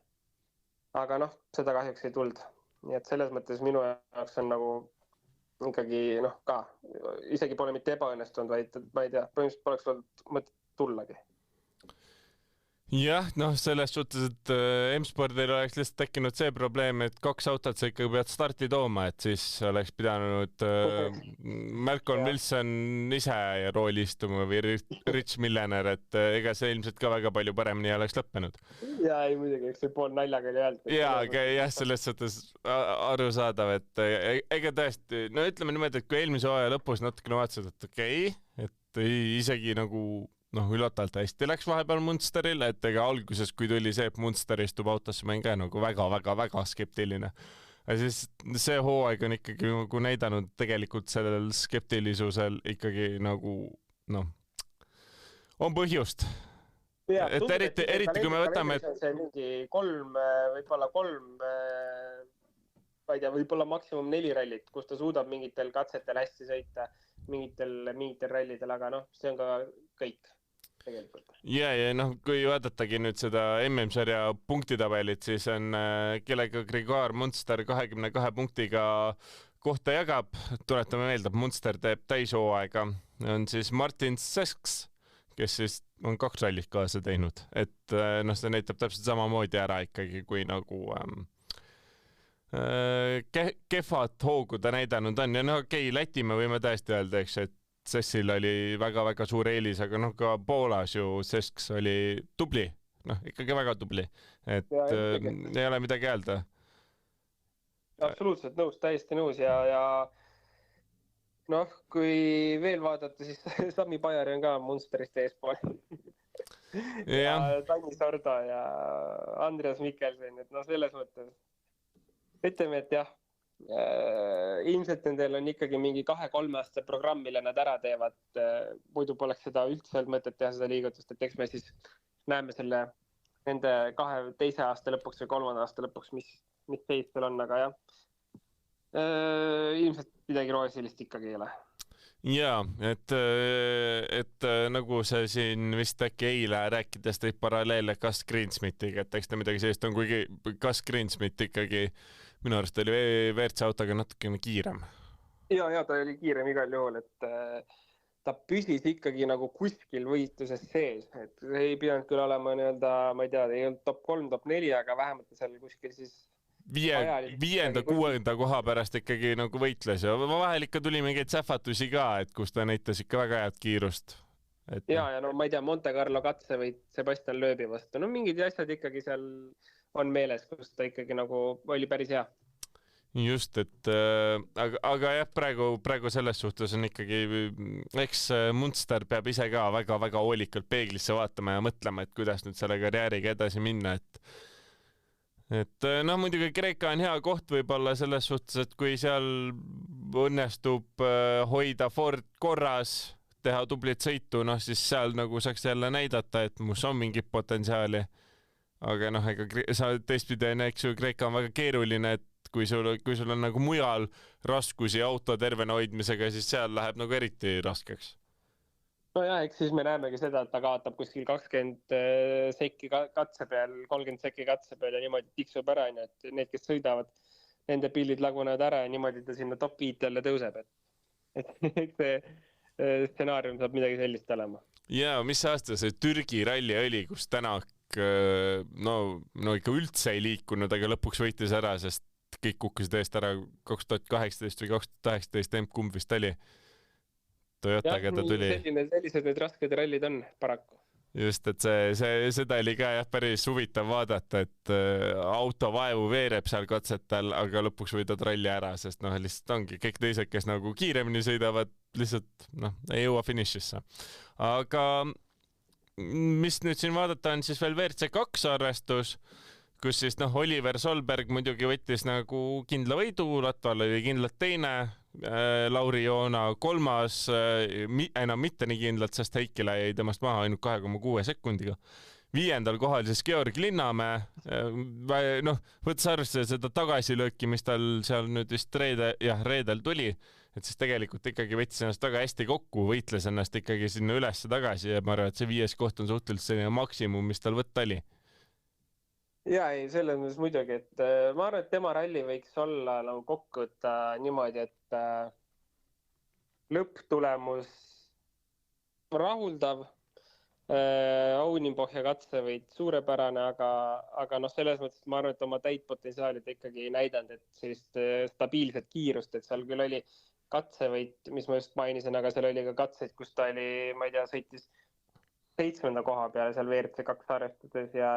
Aga noh, seda kahjuks ei tulnud. Nii et selles mõttes minu jaoks on nagu ikkagi noh ka, isegi pole mitte ebaõnnestunud, vaid ma ei tea, põhimõtteliselt poleks olnud mõtet tullagi. Jah, noh, selles suhtes, et M-spordil oleks lihtsalt tekkinud see probleem, et 2 autot sa ikkagi pead starti tooma, et siis oleks pidanud Malcolm Wilson ise rooli istuma või Rich Millener, et ega see ilmselt ka väga palju paremini oleks lõppenud. Jaa, ei muidugi, eks see pool naljaga oli öeldud. Jaa, aga jah, selles suhtes arusaadav, et ega tõesti, no ütleme niimoodi, et kui eelmise hooaja lõpus natukene vaatasid, et okei, et isegi nagu noh, üllatalt hästi läks vahepeal Munsteril, et ega alguses, kui tuli see, et Munster istub autosse, ma olin ka nagu väga skeptiline. Ja siis see hooaeg on ikkagi nagu näidanud tegelikult sellel skeptilisusel ikkagi nagu, noh, on põhjust. Ja, et eriti kui me võtame... See mingi 3, ma ei tea, võib-olla maksimum 4 rallit, kus ta suudab mingitel katsetel hästi sõita, mingitel rallidel, aga noh, see on ka kõik. Ja noh, kui vaadatagi nüüd seda MM-sarja punktitabelit, siis on kellega Grégoire Munster 22 punktiga kohta jagab. Tuletame meelde, et Munster teeb täishooaega. On siis Martin Sesks, kes siis on 2 rallit kaasa teinud. Et noh, see näitab täpselt samamoodi ära ikkagi, kui nagu kehvat hoogu ta näidanud on. Ja noh, okei, Läti me võime täiesti öelda, eks, et Sessil oli väga suur eelis, aga noh, ka Poolas ju Sesks oli tubli, noh, ikkagi väga tubli, et ei ole midagi öelda. absoluutselt nõus, täiesti nõus ja noh, kui veel vaadata, siis Sami Pajari on ka Munsterist eespool ja Tanis Ordo ja Andreas Mikkelsen, et noh, selles mõttes ütleme, et jah, ilmselt nendel on ikkagi mingi 2-3 aasta programm, mille nad ära teevad. Muidu poleks seda üldse mõtet teha seda liigutust, et eks me siis näeme selle nende 2 aasta lõpuks või 3. aasta lõpuks, mis seis seal on, aga jah, ilmselt midagi rohelist ikkagi ei ole. Jaa, et nagu see siin vist äkki eile rääkides tõid paralleele Gus Greensmithiga, et eks ta midagi sellist on, kuigi Gus Greensmith ikkagi minu arust oli WRC autoga natukene kiirem. Ja ta oli kiirem igal juhul, et ta püsis ikkagi nagu kuskil võitluses sees, et ei pidanud küll olema nii-öelda, ma ei tea, ei olnud top 3, top 4, aga vähemalt seal kuskil siis 5., 6. koha pärast ikkagi nagu võitles ja vahel ikka tuli mingeid sähvatusi ka, et kus ta näitas ikka väga head kiirust. Ja no ma ei tea, Monte Carlo katse või Sebastian Loebi vastu, no mingid asjad ikkagi seal on meeles, kus ta ikkagi nagu oli päris hea. Just, et aga jah, praegu selles suhtes on ikkagi, eks Munster peab ise ka väga-väga hoolikalt peeglisse vaatama ja mõtlema, et kuidas nüüd selle karjääriga edasi minna, et noh, muidugi Kreeka on hea koht võib-olla selles suhtes, et kui seal õnnestub hoida Ford korras, teha tublit sõitu, noh siis seal nagu saaks jälle näidata, et mus on mingit potentsiaali. Aga noh, ega sa teistpidi on, eks ju, Kreeka on väga keeruline, et kui sul on nagu mujal raskusi auto tervena hoidmisega, siis seal läheb nagu eriti raskeks. No ja, eks siis me näemegi seda, et ta kaotab kuskil 20 sekki katse peal, 30 sekki katse peal ja niimoodi tiksub ära, et need, kes sõidavad, nende pillid lagunevad ära ja niimoodi ta sinna top 5 jälle tõuseb. Et see stsenaarium saab midagi sellist olema. Ja, mis aasta see Türgi ralli oli, kus Tänak no ikka üldse ei liikunud, aga lõpuks võitis ära, sest kõik kukkusid eest ära 2018 või 2018 kumb vist oli. Toyotaga ta tuli. Sellised need rasked rallid on paraku. Just, et seda oli ka jah, päris huvitav vaadata, et auto vaevu veereb seal katsetel, aga lõpuks võidad ralli ära, sest noh, lihtsalt ongi kõik teised, kes nagu kiiremini sõidavad, lihtsalt ei jõua finišisse. Aga mis nüüd siin vaadata on siis veel WRC2 arvestus, kus siis Oliver Solberg muidugi võttis nagu kindla võidu, Latval oli kindlalt teine, Lauri Joona 3., enam mitte nii kindlalt, sest Heikila jäi temast maha ainult 2,6 sekundiga. 5. kohal siis Georg Linnamäe, võttes arvesse seda tagasilööki, mis tal seal nüüd vist reedel tuli, et siis tegelikult ikkagi võttis ennast väga hästi kokku, võitles ennast ikkagi sinna üles tagasi ja ma arvan, et see 5. koht on suhteliselt selline maksimum, mis tal võtta oli. Ja ei, selles mõttes muidugi, et ma arvan, et tema ralli võiks olla nagu kokku võtta niimoodi, et lõpptulemus rahuldav, Aunipohja katsevõit suurepärane, aga selles mõttes ma arvan, et oma täit potentsiaali ta ikkagi ei näidanud, et sellist stabiilset kiirust, et seal küll oli katsevõit, mis ma just mainisin, aga seal oli ka katseid, kus ta oli, ma ei tea, sõitis 7. koha peale seal WRC2 arvestades ja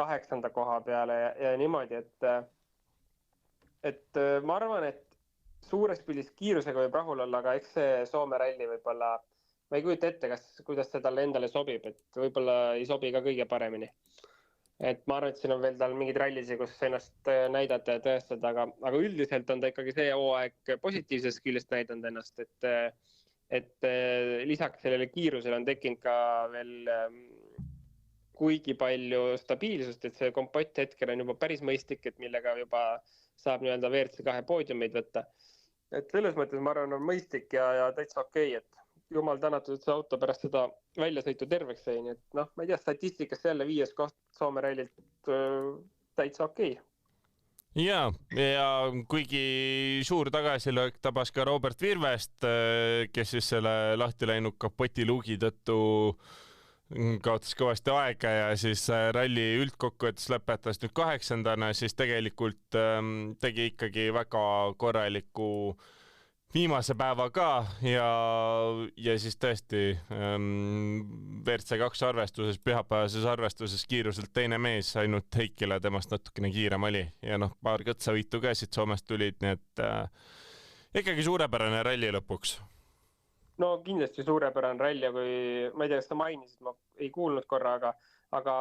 8. koha peale ja niimoodi, et ma arvan, et suures pildis kiirusega võib rahul olla, aga eks see Soome ralli võib-olla, ma ei kujuta ette, kuidas see talle endale sobib, et võib-olla ei sobi ka kõige paremini. Et ma arvan, et siin on veel tal mingid rallisi, kus ennast näidata ja tõestada, aga üldiselt on ta ikkagi see hooaeg positiivsest küljest näidanud ennast, et lisaks sellele kiirusele on tekkinud ka veel kuigi palju stabiilsust, et see kompott hetkel on juba päris mõistlik, et millega juba saab nii-öelda WRC2 poodiumeid võtta. Et selles mõttes ma arvan, on mõistlik ja täitsa okei, et jumal tänatud, et see auto pärast seda väljasõitu terveks sai, nii et ma ei tea, statistikas jälle 5. koht Soome rallilt täitsa okei. Ja kuigi suur tagasilöök tabas ka Robert Virvest, kes siis selle lahti läinud kapoti luugi tõttu kaotas kõvasti aega ja siis ralli üldkokkuvõttes lõpetas nüüd 8. siis tegelikult tegi ikkagi väga korraliku viimase päeva ka ja siis tõesti WRC2 arvestuses, pühapäevases arvestuses kiiruselt teine mees, ainult Heikile temast natukene kiirem oli ja noh, paar kõtsavõitu ka siit Soomest tulid, nii et ikkagi suurepärane ralli lõpuks. No kindlasti suurepärane ralli, kui ma ei tea, kas sa mainisid, ma ei kuulnud korra, aga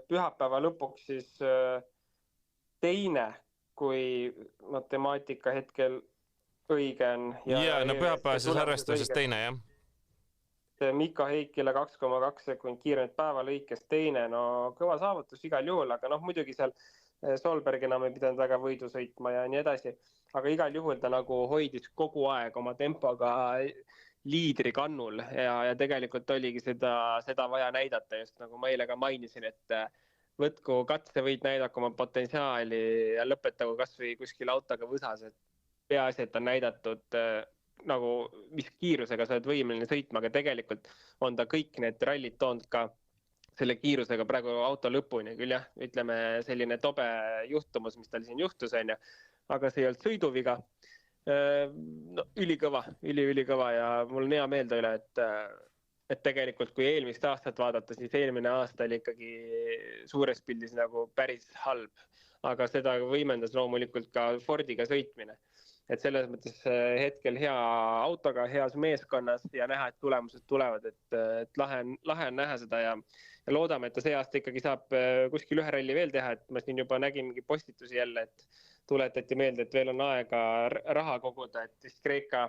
pühapäeva lõpuks siis teine, kui matemaatika hetkel õige on. Ja no pühapäevases arvestuses teine, jah. Mika Heikile 2,2 sekund kiiremad päeva lõikes teine, no kõva saavutus igal juhul, aga noh, muidugi seal Solberg enam ei pidanud väga võidu sõitma ja nii edasi, aga igal juhul ta nagu hoidis kogu aeg oma tempoga liidri kannul ja tegelikult oligi seda vaja näidata, just nagu ma eile ka mainisin, et võtku katsevõit, näidaku oma potentsiaali ja lõpetagu kas või kuskil autoga võsas, et peaasi, et on näidatud nagu mis kiirusega sa oled võimeline sõitma, aga tegelikult on ta kõik need rallid toonud ka selle kiirusega praegu auto lõpuni küll jah, ütleme selline tobe juhtumus, mis tal siin juhtus, on ja, aga see ei olnud sõiduviga. No, ülikõva ja mul on hea meelde üle, et tegelikult kui eelmist aastat vaadata, siis eelmine aasta oli ikkagi suures pildis nagu päris halb, aga seda võimendas loomulikult ka Fordiga sõitmine. Et selles mõttes hetkel hea autoga, heas meeskonnas ja näha, et tulemused tulevad, et lahe on näha seda ja loodame, et ta see aasta ikkagi saab kuskil ühe ralli veel teha, et ma siin juba nägin mingi postitusi jälle, et tuletati meelde, et veel on aega raha koguda, et siis Kreeka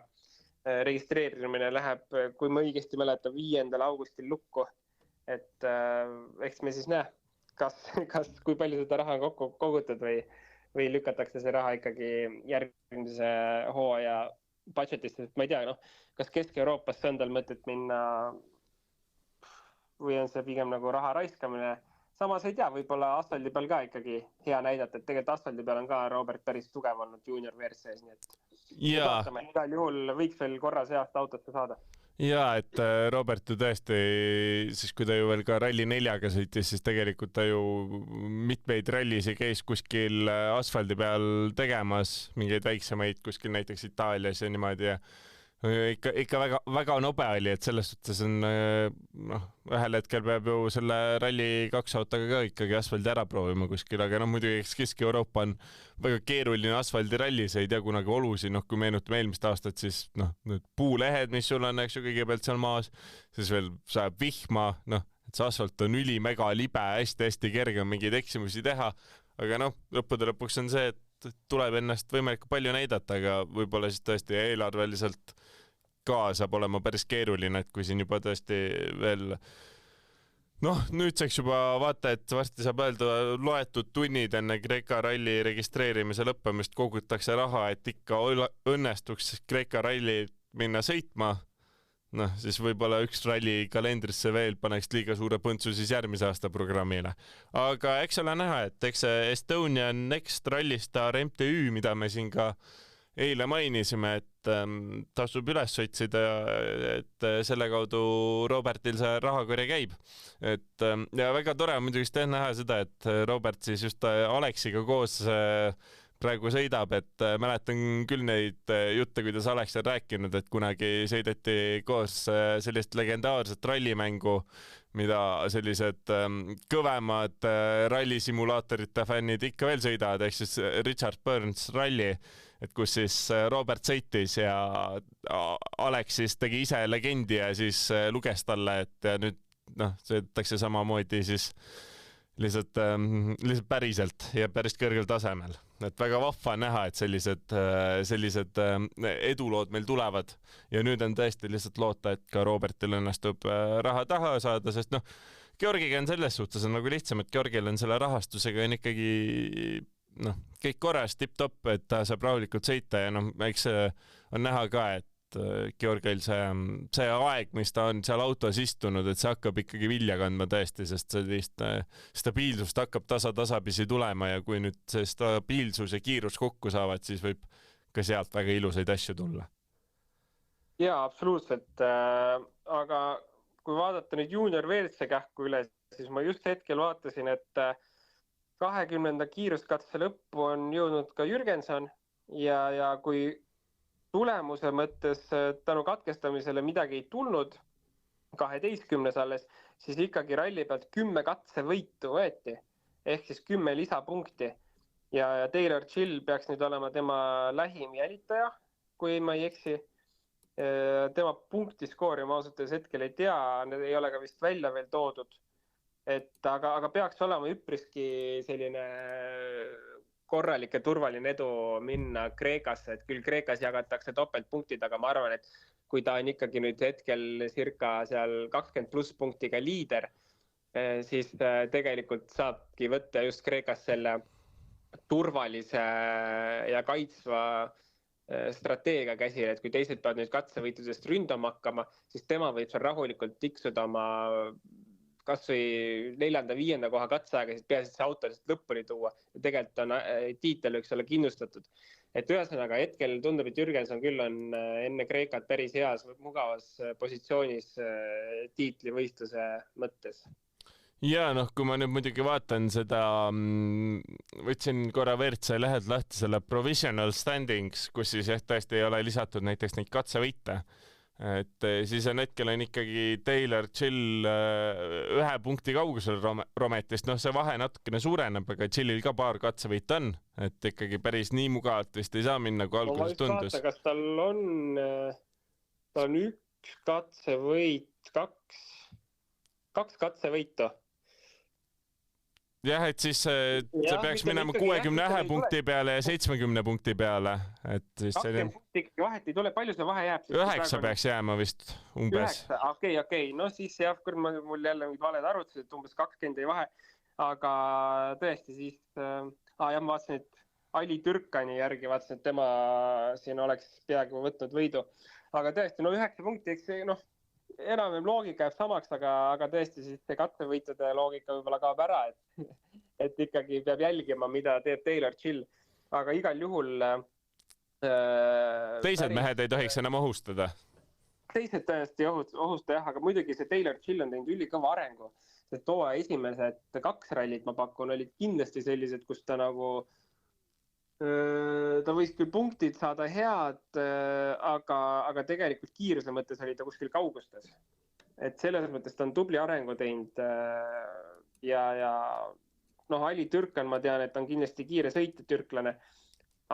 registreerimine läheb, kui ma õigesti mäletan, 5. augustil lukku, et eks me siis näe, kas kui palju seda raha on kokku kogutud või lükatakse see raha ikkagi järgmise hooaja budgetist, sest ma ei tea, kas Kesk-Euroopasse on tal mõtet minna või on see pigem nagu raha raiskamine. Samas ei tea, võib-olla asfaldi peal ka ikkagi hea näidata, et tegelikult asfaldi peal on ka Robert päris tugev olnud junior WRCs, nii et igal juhul võiks veel korra see aasta autosse saada. Ja, et Robert ju tõesti, siis kui ta ju veel ka Rally 4-ga sõitis, siis tegelikult ta ju mitmeid rallisi käis kuskil asfaldi peal tegemas, mingeid väiksemaid kuskil näiteks Itaalias ja niimoodi ja ikka väga nobe oli, et selles suhtes on, ühel hetkel peab ju selle Rally 2 autoga ka ikkagi asfaldi ära proovima kuskil, aga muidugi Kesk-Euroopa on väga keeruline asfaldiralli, see ei tea kunagi olusi, kui meenutame eelmist aastat, siis need puulehed, mis sul on, eks ju, kõigepealt seal maas, siis veel sajab vihma, et see asfalt on ülimega libe, hästi-hästi kerge on mingeid eksimusi teha, aga lõppude lõpuks on see, et tuleb ennast võimalikult palju näidata, aga võib-olla siis tõesti eelarveliselt ka saab olema päris keeruline, et kui siin juba tõesti veel nüüdseks juba vaata, et varsti saab öelda loetud tunnid enne Kreeka ralli registreerimise lõppemist kogutakse raha, et ikka õnnestuks Kreeka ralli minna sõitma, siis võib-olla üks ralli kalendrisse veel paneks liiga suure põntsu siis järgmise aasta programmile. Aga eks ole näha, et eks Estonian Next Rallystar MTÜ, mida me siin ka eile mainisime, et tasub üles otsida, et selle kaudu Robertil see rahakorje käib. Ja väga tore on muidugi näha seda, et Robert siis just Aleksiga koos praegu sõidab, et mäletan küll neid jutte, kuidas Alex on rääkinud, et kunagi sõideti koos sellist legendaarset rallimängu, mida sellised kõvemad rallisimulaatorite fännid ikka veel sõidavad, ehk siis Richard Burns ralli, et kus siis Robert sõitis ja Alex siis tegi ise legendi ja siis luges talle, et nüüd sõidetakse samamoodi siis lihtsalt päriselt ja päris kõrgel tasemel. Et väga vahva näha, et sellised edulood meil tulevad ja nüüd on tõesti lihtsalt loota, et ka Robertil õnnestub raha taha saada, sest Georgiga on selles suhtes on nagu lihtsam, et Georgil on selle rahastusega on ikkagi kõik korras, tipp-topp, et ta saab rahulikult sõita ja eks on näha ka, et Georgil see aeg, mis ta on seal autos istunud, et see hakkab ikkagi vilja kandma tõesti, sest sellist stabiilsust hakkab tasapisi tulema ja kui nüüd see stabiilsus ja kiirus kokku saavad, siis võib ka sealt väga ilusaid asju tulla. Jaa, absoluutselt. Aga kui vaadata nüüd junior WRC kähku üle, siis ma just hetkel vaatasin, et 20. kiiruskatse lõppu on jõudnud ka Jürgenson ja kui tulemuse mõttes tänu katkestamisele midagi ei tulnud, 12 alles, siis ikkagi ralli pealt 10 katsevõitu võeti, ehk siis 10 lisapunkti. Ja Taylor Chill peaks nüüd olema tema lähim jälitaja, kui ma ei eksi. Tema punktiskoori ma ausalt hetkel ei tea, need ei ole ka vist välja veel toodud. Aga peaks olema üpriski selline korralik ja turvaline edu minna Kreekasse, et küll Kreekas jagatakse topeltpunktid, aga ma arvan, et kui ta on ikkagi nüüd hetkel circa seal 20+ punktiga liider, siis tegelikult saabki võtta just Kreekas selle turvalise ja kaitsva strateegia käsil, et kui teised peavad nüüd katsevõitudest ründama hakkama, siis tema võib seal rahulikult tiksuda oma kas või 4.-5. koha katseaega, siis peaasi see auto lõpuni tuua. Ja tegelikult on tiitel võiks olla kindlustatud. Et ühesõnaga hetkel tundub, et Jürgenson küll on enne Kreekat päris heas, mugavas positsioonis tiitlivõistluse mõttes. Ja kui ma nüüd muidugi vaatan seda, võtsin korra WRC lehelt lahti selle provisional standings, kus siis tõesti ei ole lisatud näiteks neid katsevõite. Et siis on hetkel on ikkagi Taylor Chill 1 punkti kaugusel Rometist, see vahe natukene suureneb, aga Chillil ka paar katsevõit on, et ikkagi päris nii mugavalt vist ei saa minna, kui alguses tundus. Kas tal on 1 katsevõit, 2 katsevõitu. Jah, et siis see peaks minema 61 punkti peale ja 70 punkti peale. Et siis 20 punkti vahet ei tule, palju see vahe jääb? 9 peaks jääma vist umbes. 9, okei. No siis jah, kui mul jälle valed arvutused, et umbes 20 ei vahe. Aga tõesti siis, ma vaatasin, et Ali Türkani järgi vaatasin, et tema siin oleks peaaegu võtnud võidu. Aga tõesti, 9 punkti, eks see, enam loogika jääb samaks, aga tõesti siis see katsevõitude loogika võib-olla kaob ära, et ikkagi peab jälgima, mida teeb Taylor Chill. Aga igal juhul... Teised mehed ei tohiks enam ohustada. Teised tõesti ohusta jah, aga muidugi see Taylor Chill on teinud ülikõva arengu. See too esimesed 2 rallit ma pakun olid kindlasti sellised, kus ta ta võis küll punktid saada head, aga tegelikult kiiruse mõttes oli ta kuskil kaugustes. Et selles mõttes ta on tubli arengu teinud ja Ali Türkan ma tean, et on kindlasti kiire sõitja türklane,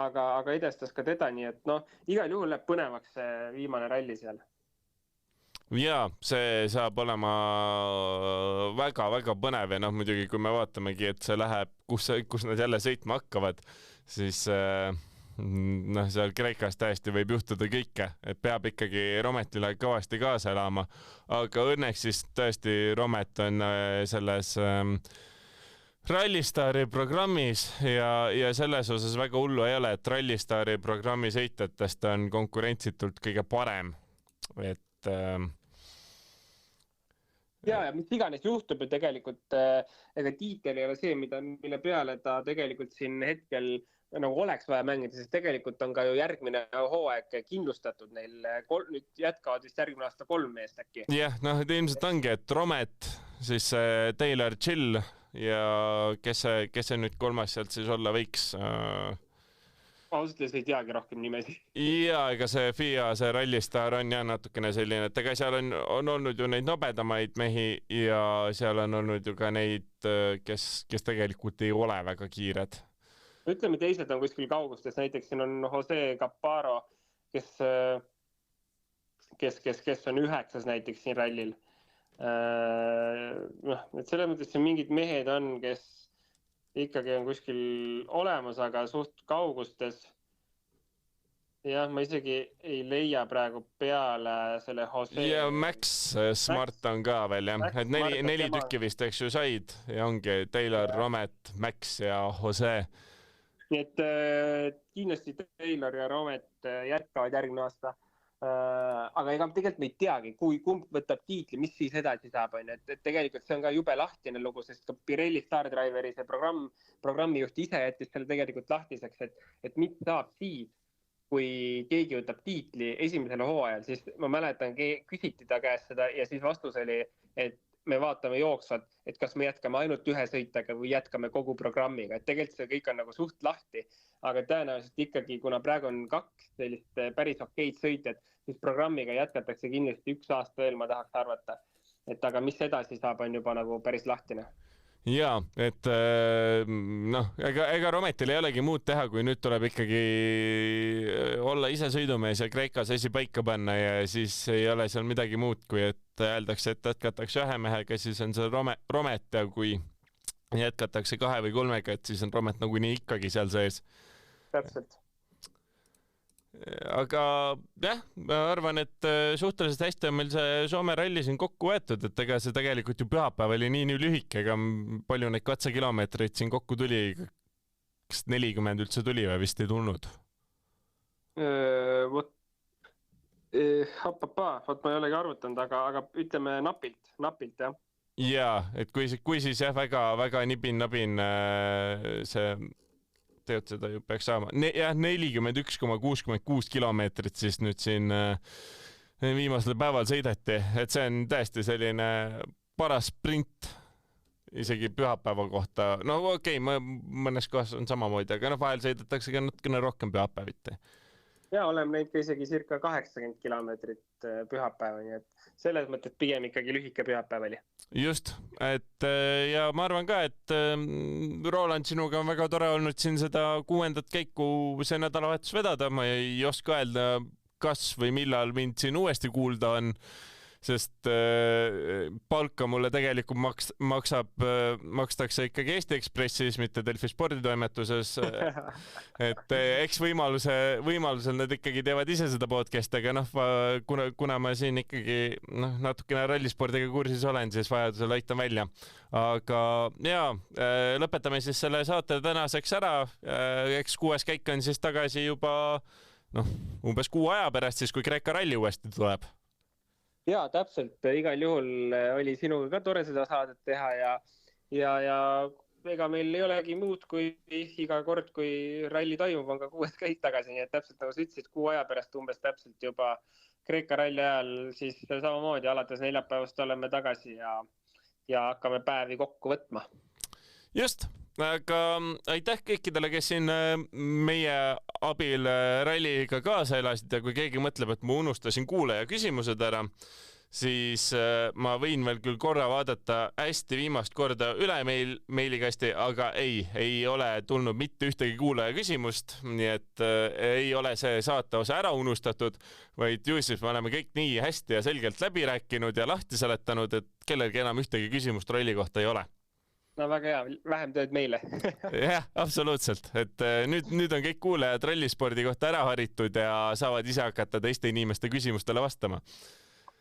aga edestas ka teda, nii et igal juhul läheb põnevaks see viimane ralli seal. Ja see saab olema väga-väga põnev ja muidugi kui me vaatamegi, et see läheb, kus nad jälle sõitma hakkavad, siis seal Kreekas täiesti võib juhtuda kõike, et peab ikkagi Rometile kõvasti kaasa elama, aga õnneks siis tõesti Romet on selles Rallystari programmis ja selles osas väga hullu ei ole, et Rallystari programmi sõitjatest on konkurentsitult kõige parem, et ja mis iganes juhtub ja tegelikult ega tiitel ei ole see, mille peale ta tegelikult siin hetkel oleks vaja mängida, sest tegelikult on ka ju järgmine hooaeg kindlustatud neil. Nüüd jätkavad vist järgmine aasta 3 meest äkki. Jah, et ilmselt ongi, et Romet, siis Taylor Chill ja kes see nüüd 3. sealt siis olla võiks? Ausalt ei teagi rohkem nimesi. Ja ega see FIA, see Rallystar on jah natukene selline, et ega seal on olnud ju neid nobedamaid mehi ja seal on olnud ju ka neid, kes tegelikult ei ole väga kiired. Ütleme, teised on kuskil kaugustes, näiteks siin on Jose Caparo, kes on 9. näiteks siin rallil. Et selles mõttes mingid mehed on, kes ikkagi on kuskil olemas, aga suht kaugustes. Jah, ma isegi ei leia praegu peale selle Jose. Ja Max Smart on ka veel, jah. Et 4 tükki vist, eks ju, said ja ongi Taylor, Romet, Max ja Jose. Nii et kindlasti Taylor ja Romet jätkavad järgmine aasta. Aga ega tegelikult me ei teagi, kui kumb võtab tiitli, mis siis edasi saab. Et tegelikult see on ka jube lahtine lugu, sest ka Pirelli Star Driveri see programmijuht ise jättis selle tegelikult lahtiseks, et mis saab siis, kui keegi võtab tiitli esimesel hooajal, siis ma mäletan, küsiti ta käest seda ja siis vastus oli, et me vaatame jooksvalt, et kas me jätkame ainult ühe sõitega või jätkame kogu programmiga, et tegelikult see kõik on nagu suht lahti, aga tõenäoliselt ikkagi, kuna praegu on 2 sellist päris okeid sõitjat, siis programmiga jätkatakse kindlasti 1 aasta veel, ma tahaks arvata, et aga mis edasi saab, on juba nagu päris lahtine. Jaa, et ega Rometil ei olegi muud teha, kui nüüd tuleb ikkagi olla ise sõidumees ja Kreekas asi paika panna ja siis ei ole seal midagi muud, kui et öeldakse, et jätkatakse 1 mehega, siis on see Romet ja kui jätkatakse 2 või 3-ga, et siis on Romet nagunii ikkagi seal sees. Täpselt. Aga jah, ma arvan, et suhteliselt hästi on meil see Soome ralli siin kokku võetud, et ega see tegelikult ju pühapäev oli nii lühike, ega palju neid katsekilomeetreid siin kokku tuli, kas 40 üldse tuli või vist ei tulnud? Vot ma ei olegi arvutanud, aga ütleme napilt, jah. Jaa, et kui siis jah, väga nibin-nabin see teod seda ju peaks saama. Jah, 41,66 kilomeetrit siis nüüd siin viimasel päeval sõideti, et see on tõesti selline paras sprint isegi pühapäeva kohta. No okei, mõnes kohas on samamoodi, aga vahel sõidetakse ka natukene rohkem pühapäeviti. Ja oleme näinud ka isegi circa 80 kilomeetrit pühapäevani, et selles mõttes pigem ikkagi lühike pühapäev oli. Just, et ja ma arvan ka, et Roland, sinuga on väga tore olnud siin seda 6. käiku see nädalavahetus vedada. Ma ei oska öelda, kas või millal mind siin uuesti kuulda on, sest palka mulle tegelikult makstakse ikkagi Eesti Ekspressis, mitte Delfi sporditoimetuses. Et eks võimalusel nad ikkagi teevad ise seda podcasti, aga kuna ma siin ikkagi natukene rallispordiga kursis olen, siis vajadusel aitan välja. Aga jaa, lõpetame siis selle saate tänaseks ära. Eks 6. käik on siis tagasi juba umbes 6 aja pärast, siis kui Kreeka ralli uuesti tuleb. Jaa, täpselt. Igal juhul oli sinuga ka tore seda saadet teha ja ega meil ei olegi muud kui iga kord, kui ralli toimub, on ka 6. käik tagasi, nii et täpselt nagu sa ütlesid, 6 aja pärast umbes täpselt juba Kreeka ralli ajal, siis samamoodi alates neljapäevast oleme tagasi ja hakkame päevi kokku võtma. Just, aga aitäh kõikidele, kes siin meie abil ralliga kaasa elasid ja kui keegi mõtleb, et ma unustasin kuulaja küsimused ära, siis ma võin veel küll korra vaadata hästi viimast korda üle meilikasti, aga ei ole tulnud mitte ühtegi kuulaja küsimust, nii et ei ole see saateosa ära unustatud, vaid ju siis me oleme kõik nii hästi ja selgelt läbi rääkinud ja lahti seletanud, et kellelgi enam ühtegi küsimust ralli kohta ei ole. No väga hea, vähem tööd meile. Jah, absoluutselt, et nüüd on kõik kuulajad rallispordi kohta ära haritud ja saavad ise hakata teiste inimeste küsimustele vastama.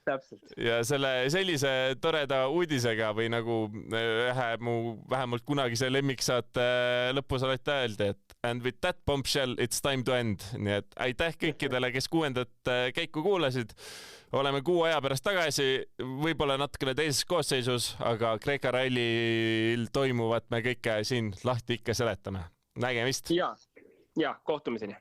Täpselt. Ja sellise toreda uudisega või nagu mu vähemalt kunagise lemmiksaate lõpus olete öeldi, et and with that bombshell it's time to end. Nii et aitäh kõikidele, kes 6. käiku kuulasid. Oleme 6 aja pärast tagasi, võib-olla natukene teises koosseisus, aga Kreeka rallil toimuvat me kõike siin lahti ikka seletame. Nägemist! Ja kohtumiseni!